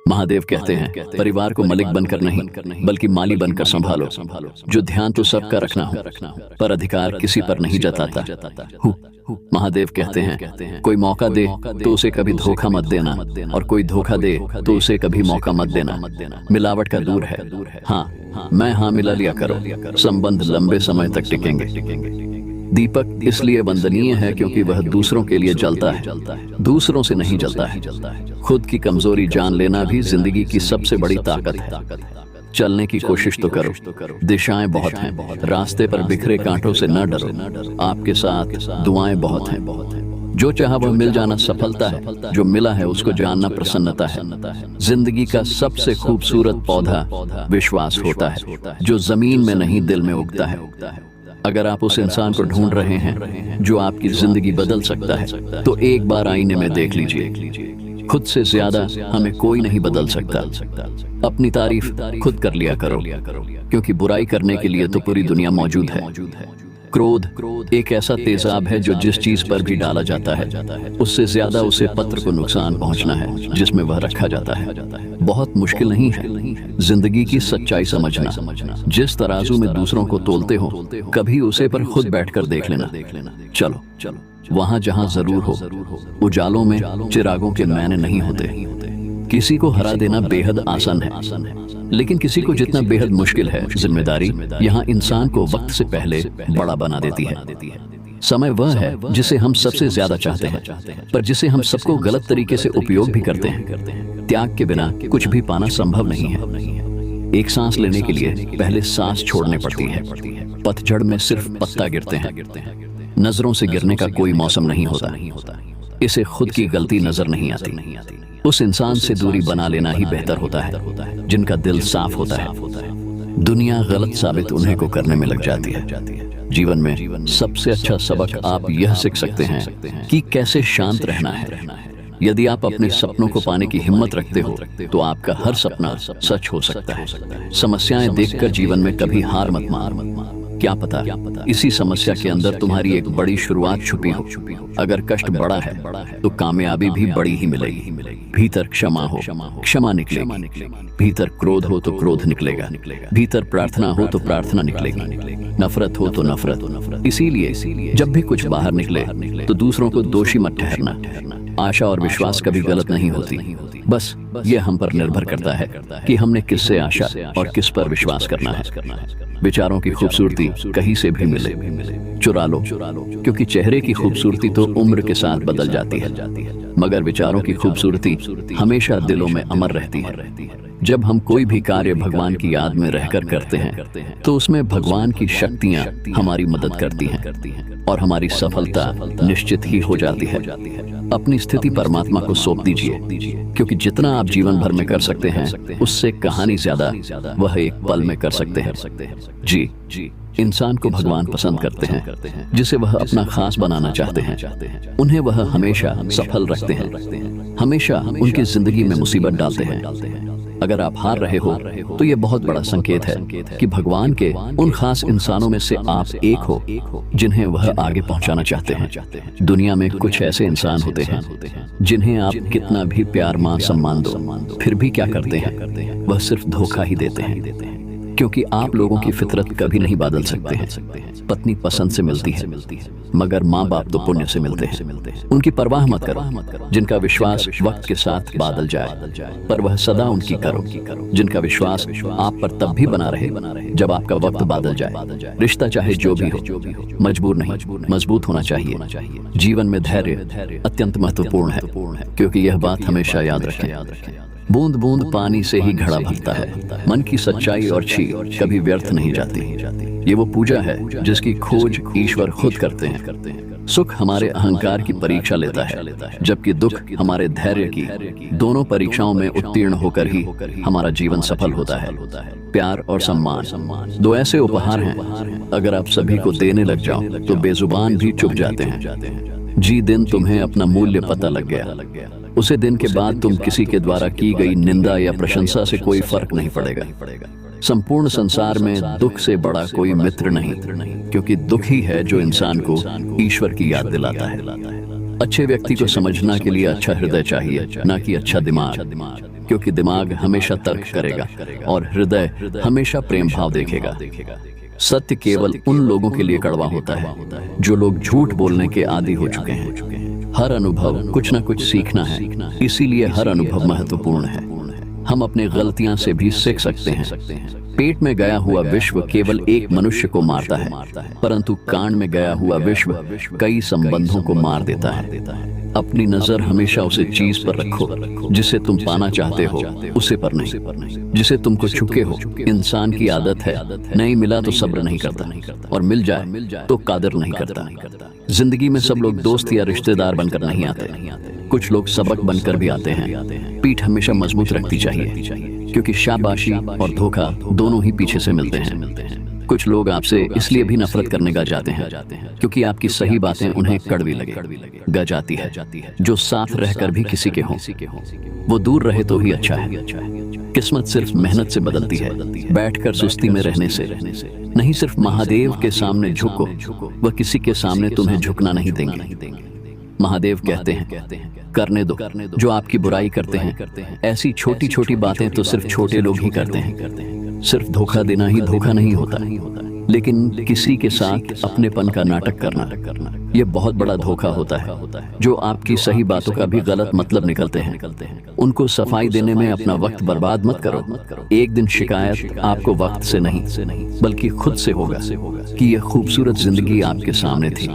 महादेव कहते हैं, परिवार को मलिक बनकर नहीं बल्कि माली बनकर संभालो। जो ध्यान तो सबका रखना हो, पर अधिकार किसी पर नहीं जताता हूँ। महादेव कहते हैं, कोई मौका दे तो उसे कभी धोखा मत देना, और कोई धोखा दे तो उसे कभी मौका मत देना। मिलावट का दूर है, हाँ मैं हाँ मिला लिया करो, संबंध लंबे समय तक टिकेंगे। दीपक इसलिए वंदनीय है क्योंकि वह दूसरों के लिए जलता है, दूसरों से नहीं जलता है। खुद की कमजोरी जान लेना भी जिंदगी की सबसे बड़ी ताकत है। चलने की कोशिश तो करो, दिशाएं बहुत हैं, रास्ते पर बिखरे कांटों से न डरो। आपके साथ दुआएं बहुत हैं। जो चाहा वह मिल जाना सफलता है, जो मिला है उसको जानना प्रसन्नता है। जिंदगी का सबसे खूबसूरत पौधा विश्वास होता है, जो जमीन में नहीं दिल में उगता है। अगर आप उस इंसान को ढूंढ रहे हैं जो आपकी जिंदगी बदल सकता है, तो एक बार आईने में देख लीजिए। खुद से ज्यादा हमें कोई नहीं बदल सकता। अपनी तारीफ खुद कर लिया करो, क्योंकि बुराई करने के लिए तो पूरी दुनिया मौजूद है। क्रोध एक ऐसा तेजाब है जो जिस चीज पर भी डाला जाता है, उससे ज्यादा उसे पत्र को नुकसान पहुंचना है जिसमें वह रखा जाता है। बहुत मुश्किल नहीं है जिंदगी की सच्चाई समझना। जिस तराजू में दूसरों को तोलते हो, कभी उसे पर खुद बैठकर देख लेना। चलो वहां जहां जरूर हो, उजालों में चिरागों के मैने नहीं होते। किसी को हरा देना बेहद आसान है, लेकिन किसी को जितना बेहद मुश्किल है। जिम्मेदारी यहाँ इंसान को वक्त से पहले बड़ा बना देती है। समय वह है जिसे हम सबसे ज्यादा चाहते हैं, पर जिसे हम सबको गलत तरीके से उपयोग भी करते हैं। त्याग के बिना कुछ भी पाना संभव नहीं है। एक सांस लेने के लिए पहले सांस छोड़ने पड़ती है। पतझड़ में सिर्फ पत्ता गिरते हैं। नजरों से गिरने का कोई मौसम नहीं होता। इसे खुद की गलती नजर नहीं आती। उस इंसान से दूरी बना लेना ही बेहतर होता है जिनका दिल साफ होता है। दुनिया गलत साबित उन्हें को करने में लग जाती है। जीवन में सबसे अच्छा सबक आप यह सीख सकते हैं कि कैसे शांत रहना है। यदि आप अपने सपनों को पाने की हिम्मत रखते हो, तो आपका हर सपना सच हो सकता है। समस्याएं देखकर जीवन में कभी हार मत मान। क्या पता इसी समस्या के अंदर तुम्हारी एक बड़ी शुरुआत छुपी हो। अगर कष्ट बड़ा है तो कामयाबी भी बड़ी ही मिलेगी। भीतर क्षमा हो, क्षमा निकलेगी। भीतर क्रोध हो तो क्रोध निकलेगा। भीतर प्रार्थना हो तो प्रार्थना निकलेगी। नफरत हो तो नफरत। इसीलिए जब भी कुछ बाहर निकले तो दूसरों को दोषी मत ठहरना। आशा और विश्वास कभी गलत नहीं होती। बस ये हम पर निर्भर करता है कि हमने किससे आशा और किस पर विश्वास करना है। विचारों की खूबसूरती कहीं से भी मिले, चुरा लो, क्योंकि चेहरे की खूबसूरती तो उम्र के साथ बदल जाती है, मगर विचारों की खूबसूरती हमेशा दिलों में अमर रहती है। जब हम कोई भी कार्य भगवान की याद में रहकर करते हैं, तो उसमें भगवान की शक्तियां हमारी मदद करती हैं और हमारी सफलता निश्चित ही हो जाती है। अपनी स्थिति परमात्मा को सौंप दीजिए, क्योंकि जितना आप जीवन भर में कर सकते हैं, उससे कहानी ज्यादा वह एक पल में कर सकते हैं। जी, इंसान को भगवान पसंद करते हैं जिसे वह अपना खास बनाना चाहते हैं। उन्हें वह हमेशा सफल रखते हैं, हमेशा उनकी जिंदगी में मुसीबत डालते हैं। अगर आप हार रहे हो तो यह बहुत बड़ा संकेत है कि भगवान के उन खास इंसानों में से आप एक हो जिन्हें वह आगे पहुंचाना चाहते हैं। दुनिया में कुछ ऐसे इंसान होते हैं जिन्हें आप कितना भी प्यार मान सम्मान दो, फिर भी क्या करते हैं, वह सिर्फ धोखा ही देते हैं। क्योंकि आप लोगों की फितरत कभी नहीं बदल सकते हैं। पत्नी पसंद से मिलती है, मगर माँ बाप तो पुण्य से मिलते हैं। उनकी परवाह मत करो जिनका विश्वास वक्त के साथ बादल जाए, पर वह सदा उनकी करो जिनका विश्वास आप पर तब भी बना रहे जब आपका वक्त बादल जाए। रिश्ता चाहे जो भी हो, मजबूर नहीं, मजबूत होना चाहिए। जीवन में धैर्य अत्यंत महत्वपूर्ण है, क्योंकि यह बात हमेशा याद रखें। बूंद बूंद पानी से ही घड़ा भरता है। मन की सच्चाई और छीन कभी व्यर्थ नहीं जाती। ये वो पूजा है जिसकी खोज ईश्वर खुद करते हैं। सुख हमारे अहंकार की परीक्षा लेता है, जबकि दुख हमारे धैर्य की। दोनों परीक्षाओं में उत्तीर्ण होकर ही हमारा जीवन सफल होता है। प्यार और सम्मान दो ऐसे उपहार हैं, अगर आप सभी को देने लग जाओ तो बेजुबान भी चुप जाते हैं। जी दिन तुम्हें अपना मूल्य पता लग गया, उसे दिन के बाद तुम किसी के द्वारा की गई निंदा या प्रशंसा से कोई फर्क नहीं पड़ेगा। संपूर्ण संसार में दुख से बड़ा कोई मित्र नहीं, क्योंकि दुख ही है जो इंसान को ईश्वर की याद दिलाता है। अच्छे व्यक्ति को समझना के लिए अच्छा हृदय चाहिए, ना कि अच्छा दिमाग। क्योंकि दिमाग हमेशा तर्क करेगा और हृदय हमेशा प्रेम भाव देखेगा। सत्य केवल उन लोगों के लिए कड़वा होता है जो लोग झूठ बोलने के आदी हो चुके हैं। हर अनुभव कुछ न कुछ सीखना है, इसीलिए हर अनुभव महत्वपूर्ण है। हम अपनी गलतियां से भी सीख सकते हैं। पेट में गया हुआ विश्व केवल एक मनुष्य को मारता है, परंतु कान में गया हुआ विश्व कई संबंधों को मार देता है। अपनी नजर हमेशा उसे चीज पर रखो जिसे तुम पाना चाहते हो, उसे पर नहीं जिसे तुमको चुके हो। इंसान की आदत है, नहीं मिला तो सब्र नहीं करता, और मिल जाए तो कादर नहीं करता। जिंदगी में सब लोग दोस्त या रिश्तेदार बनकर नहीं आते, कुछ लोग सबक बनकर भी आते हैं। पीठ हमेशा मजबूत रखती चाहिए, क्योंकि शाबाशी और धोखा दोनों ही पीछे से मिलते हैं। कुछ लोग आपसे इसलिए भी नफरत करने का जाते हैं क्योंकि आपकी सही बातें उन्हें कड़वी लगे जाती है। जो साथ रहकर भी किसी के हों, वो दूर रहे तो ही अच्छा है। किस्मत सिर्फ मेहनत से बदलती है, बैठकर सुस्ती में रहने से नहीं। सिर्फ महादेव के सामने झुको, वह किसी के सामने तुम्हें झुकना नहीं देंगे। महादेव कहते हैं करने दो जो आपकी बुराई करते हैं। ऐसी छोटी छोटी बातें तो सिर्फ छोटे लोग ही करते हैं। सिर्फ धोखा देना ही धोखा नहीं होता, लेकिन किसी के साथ अपनेपन का नाटक करना यह बहुत बड़ा धोखा होता है। जो आपकी सही बातों का भी गलत मतलब निकलते हैं, उनको सफाई देने में अपना वक्त बर्बाद मत करो। एक दिन शिकायत आपको वक्त से नहीं बल्कि खुद से होगा कि यह खूबसूरत जिंदगी आपके सामने थी,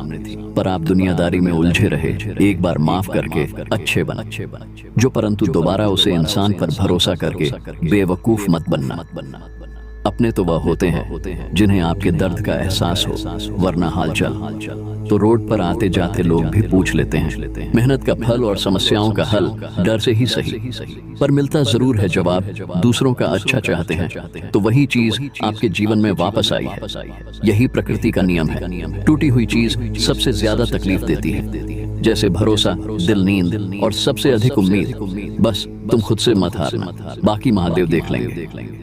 पर आप दुनियादारी में उलझे रहे। एक बार माफ करके अच्छे बन जो, परंतु दोबारा उसे इंसान पर भरोसा करके बेवकूफ मत बनना। अपने तो वह होते हैं जिन्हें आपके दर्द का एहसास हो, वरना हालचाल तो रोड पर आते जाते लोग भी पूछ लेते हैं। मेहनत का फल और समस्याओं का हल डर से ही सही, पर मिलता जरूर है जवाब। दूसरों का अच्छा चाहते हैं तो वही चीज आपके जीवन में वापस आई है। यही प्रकृति का नियम है। टूटी हुई चीज सबसे ज्यादा तकलीफ देती है, जैसे भरोसा, दिल, नींद और सबसे अधिक उम्मीद। बस तुम खुद से मत हारना, बाकी महादेव देख लेंगे।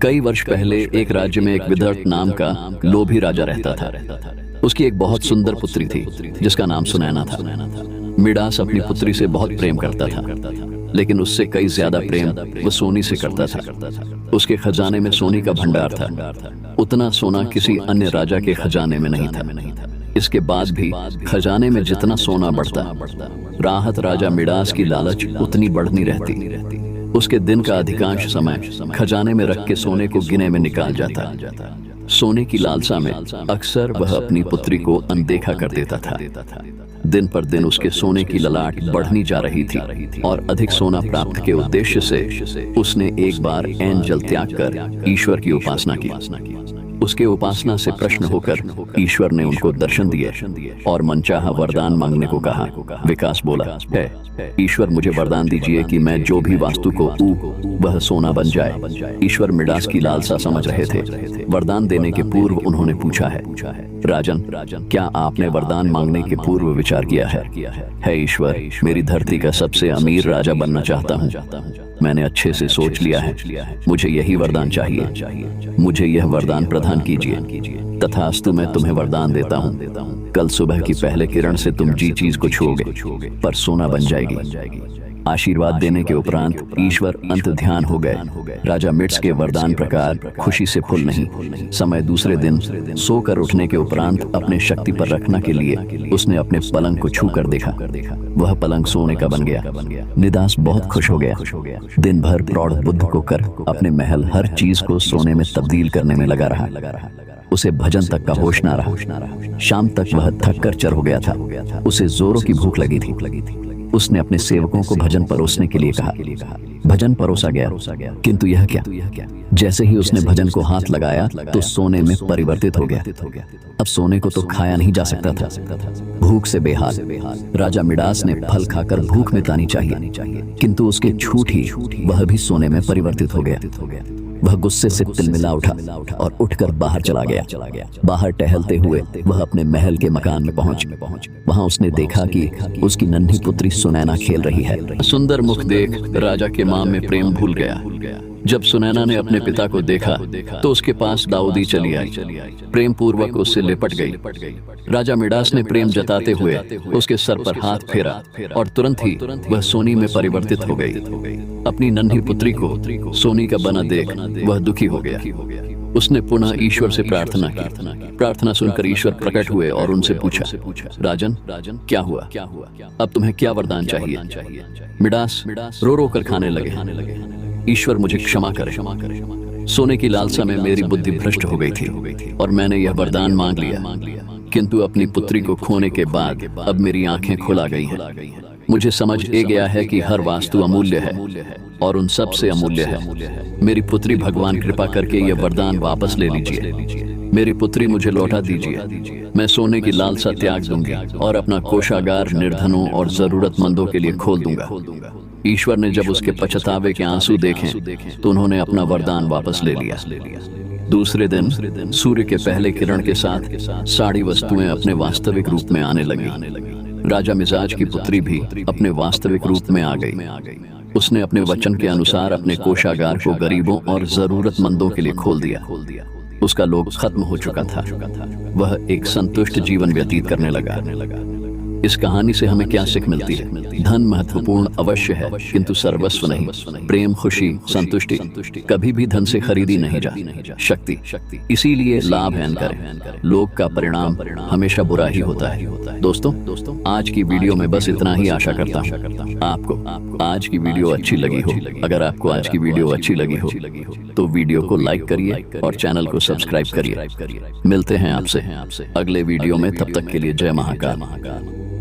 कई वर्ष पहले एक राज्य में एक विदर्थ नाम का लोभी राजा रहता था। उसकी एक बहुत सुंदर पुत्री थी जिसका नाम सुनैना था। मिडास अपनी पुत्री से बहुत प्रेम करता था, लेकिन उससे कई ज्यादा प्रेम वो सोनी से करता था। उसके खजाने में सोने का भंडार था। उतना सोना किसी अन्य राजा के खजाने में नहीं था। इसके बाद भी खजाने में जितना सोना बढ़ता, राहत राजा मिडास की लालच उतनी बढ़नी रहती। उसके दिन का अधिकांश समय खजाने में रख के सोने को गिने में निकाल जाता। सोने की लालसा में अक्सर वह अपनी पुत्री को अनदेखा कर देता था। दिन पर दिन उसके सोने की ललाट बढ़नी जा रही थी और अधिक सोना प्राप्त के उद्देश्य से उसने एक बार ऐन जल त्याग कर ईश्वर की उपासना की। उसके उपासना से प्रश्न होकर ईश्वर ने उनको दर्शन दिए और मनचाहा वरदान मांगने को कहा। विकास बोला, है ईश्वर, मुझे वरदान दीजिए कि मैं जो भी वास्तु को वह सोना बन जाए। ईश्वर मिडास की लालसा समझ रहे थे। वरदान देने के पूर्व उन्होंने पूछा है, राजन, क्या आपने वरदान मांगने के पूर्व विचार किया है ईश्वर, मेरी धरती का सबसे अमीर राजा बनना चाहता हूँ। मैंने अच्छे से सोच लिया है, मुझे यही वरदान चाहिए। मुझे यह वरदान प्रदान कीजिए। तथास्तु, मैं तुम्हें वरदान देता हूँ। कल सुबह की पहले किरण से तुम जी चीज को छूओगे पर सोना बन जाएगी। आशीर्वाद देने के उपरांत ईश्वर अंत ध्यान हो गए। राजा मिट्स के वरदान प्रकार खुशी से फुल नहीं। समय दूसरे दिन सोकर उठने के उपरांत अपने शक्ति पर रखने के लिए उसने अपने पलंग को छू कर देखा। वह पलंग सोने का बन गया। निदास बहुत खुश हो गया। दिन भर प्रौढ़ बुद्ध को कर अपने महल हर चीज को सोने में तब्दील करने में लगा रहा। उसे भजन तक का होश ना रहा। शाम तक वह थक कर चर हो गया था। उसे जोरों की भूख लगी थी। उसने अपने सेवकों को भजन परोसने के लिए कहा। भजन परोसा गया, किंतु यह क्या, जैसे ही उसने भजन को हाथ लगाया तो सोने में परिवर्तित हो गया। अब सोने को तो खाया नहीं जा सकता था। भूख से बेहाल राजा मिडास ने फल खाकर भूख मिटानी चाहिए, किंतु उसके छूट ही वह भी सोने में परिवर्तित हो गया। वह गुस्से से तिलमिला उठा और उठकर बाहर चला गया। बाहर टहलते हुए वह अपने महल के मकान में पहुंच। वहां उसने देखा कि उसकी नन्ही पुत्री सुनैना खेल रही है। सुंदर मुख देख राजा के मां में प्रेम भूल गया। जब सुनैना ने अपने पिता को देखा तो उसके पास दाऊदी चली आई, प्रेम पूर्वक उससे लिपट गई। राजा मिडास ने प्रेम जताते हुए उसके सर पर हाथ फेरा और तुरंत ही वह सोनी में परिवर्तित हो गई। अपनी नन्ही पुत्री को सोनी का बना देख वह दुखी हो गया। उसने पुनः ईश्वर से प्रार्थना की। प्रार्थना सुनकर ईश्वर प्रकट हुए और उनसे पूछा, राजन क्या हुआ, अब तुम्हें क्या वरदान चाहिए? मिडास रो रो कर खाने लगे, ईश्वर मुझे क्षमा करे। सोने की लालसा में मेरी बुद्धि भ्रष्ट हो गई थी और मैंने यह वरदान मांग लिया, किंतु अपनी पुत्री को खोने के बाद अब मेरी आंखें खुला गई हैं। मुझे समझ ए गया है कि हर वास्तु अमूल्य है और उन सब से अमूल्य है। मेरी पुत्री, भगवान कृपा करके यह वरदान वापस ले लीजिए। मेरी पुत्री मुझे लौटा दीजिए। मैं सोने की लालसा त्याग दूंगी और अपना कोषागार निर्धनों और जरूरतमंदों के लिए खोल दूंगा। ईश्वर ने जब उसके पछतावे के आंसू देखे तो उन्होंने अपना वरदान वापस ले लिया। दूसरे दिन सूर्य के पहले किरण के साथ सारी वस्तुएं अपने वास्तविक रूप में आने लगी। राजा मिजाज की पुत्री भी अपने वास्तविक रूप में आ गई। उसने अपने वचन के अनुसार अपने कोषागार को गरीबों और जरूरतमंदों के लिए खोल दिया। उसका लोभ खत्म हो चुका था। वह एक संतुष्ट जीवन व्यतीत करने लगा। इस कहानी से हमें क्या सीख मिलती है? धन महत्वपूर्ण अवश्य है, किंतु सर्वस्व नहीं। प्रेम, खुशी, संतुष्टि कभी भी धन से खरीदी नहीं जा शक्ति। इसीलिए लाभ हैन करें। लोभ का परिणाम हमेशा बुरा ही होता है। दोस्तों, आज की वीडियो में बस इतना ही। आशा करता हूँ आपको आज की वीडियो अच्छी लगी हो। अगर आपको आज की वीडियो अच्छी लगी हो तो वीडियो को लाइक करिए और चैनल को सब्सक्राइब करिए। मिलते हैं आपसे अगले वीडियो में। तब तक के लिए जय महाकाल।